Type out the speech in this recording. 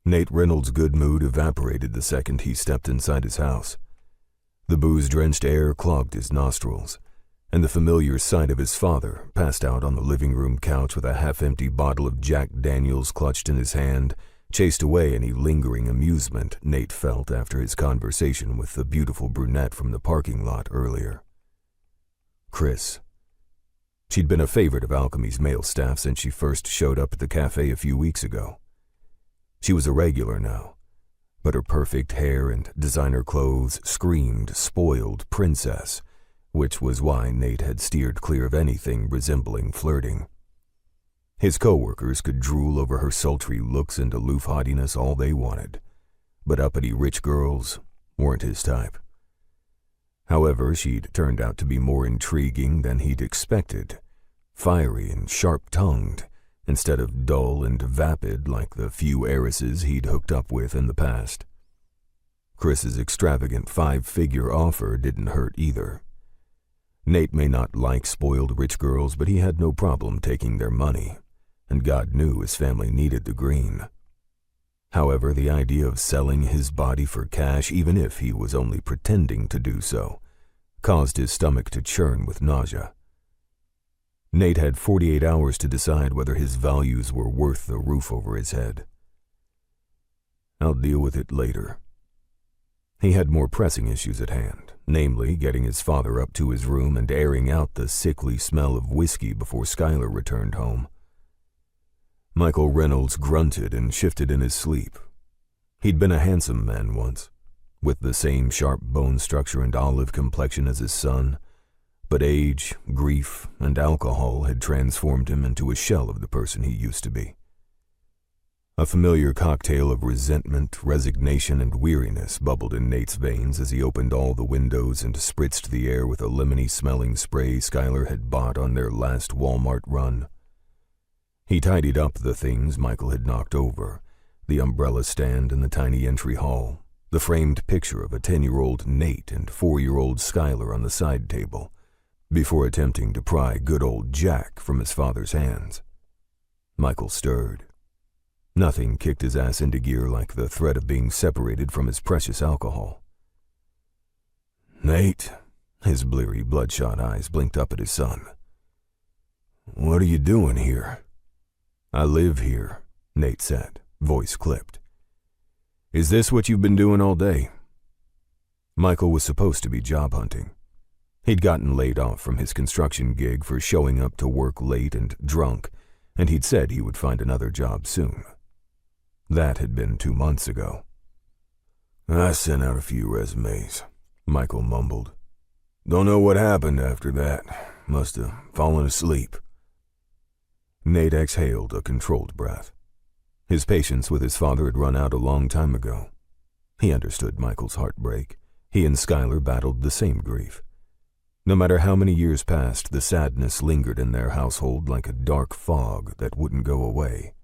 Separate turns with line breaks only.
Nate Reynolds' good mood evaporated the second he stepped inside his house. The booze-drenched air clogged his nostrils, and the familiar sight of his father, passed out on the living room couch with a half-empty bottle of Jack Daniels clutched in his hand, chased away any lingering amusement Nate felt after his conversation with the beautiful brunette from the parking lot earlier. Chris. She'd been a favorite of Alchemy's male staff since she first showed up at the cafe a few weeks ago. She was a regular now, but her perfect hair and designer clothes screamed spoiled princess, which was why Nate had steered clear of anything resembling flirting. His co-workers could drool over her sultry looks and aloof haughtiness all they wanted, but uppity rich girls weren't his type. However, she'd turned out to be more intriguing than he'd expected, fiery and sharp-tongued, instead of dull and vapid like the few heiresses he'd hooked up with in the past. Chris's extravagant 5-figure offer didn't hurt either. Nate may not like spoiled rich girls, but he had no problem taking their money, and God knew his family needed the green. However, the idea of selling his body for cash, even if he was only pretending to do so, caused his stomach to churn with nausea. Nate had 48 hours to decide whether his values were worth the roof over his head. I'll deal with it later. He had more pressing issues at hand, namely getting his father up to his room and airing out the sickly smell of whiskey before Skylar returned home. Michael Reynolds grunted and shifted in his sleep. He'd been a handsome man once, with the same sharp bone structure and olive complexion as his son, but age, grief, and alcohol had transformed him into a shell of the person he used to be. A familiar cocktail of resentment, resignation, and weariness bubbled in Nate's veins as he opened all the windows and spritzed the air with a lemony-smelling spray Skylar had bought on their last Walmart run. He tidied up the things Michael had knocked over, the umbrella stand in the tiny entry hall, the framed picture of a 10-year-old Nate and 4-year-old Skylar on the side table, before attempting to pry good old Jack from his father's hands. Michael stirred. Nothing kicked his ass into gear like the threat of being separated from his precious alcohol. Nate, his bleary, bloodshot eyes blinked up at his son. What are you doing here? I live here, Nate said, voice clipped. Is this what you've been doing all day? Michael was supposed to be job hunting. He'd gotten laid off from his construction gig for showing up to work late and drunk, and he'd said he would find another job soon. That had been 2 months ago. I sent out a few resumes, Michael mumbled. Don't know what happened after that. Must have fallen asleep. Nate exhaled a controlled breath. His patience with his father had run out a long time ago. He understood Michael's heartbreak. He and Skylar battled the same grief. No matter how many years passed, the sadness lingered in their household like a dark fog that wouldn't go away.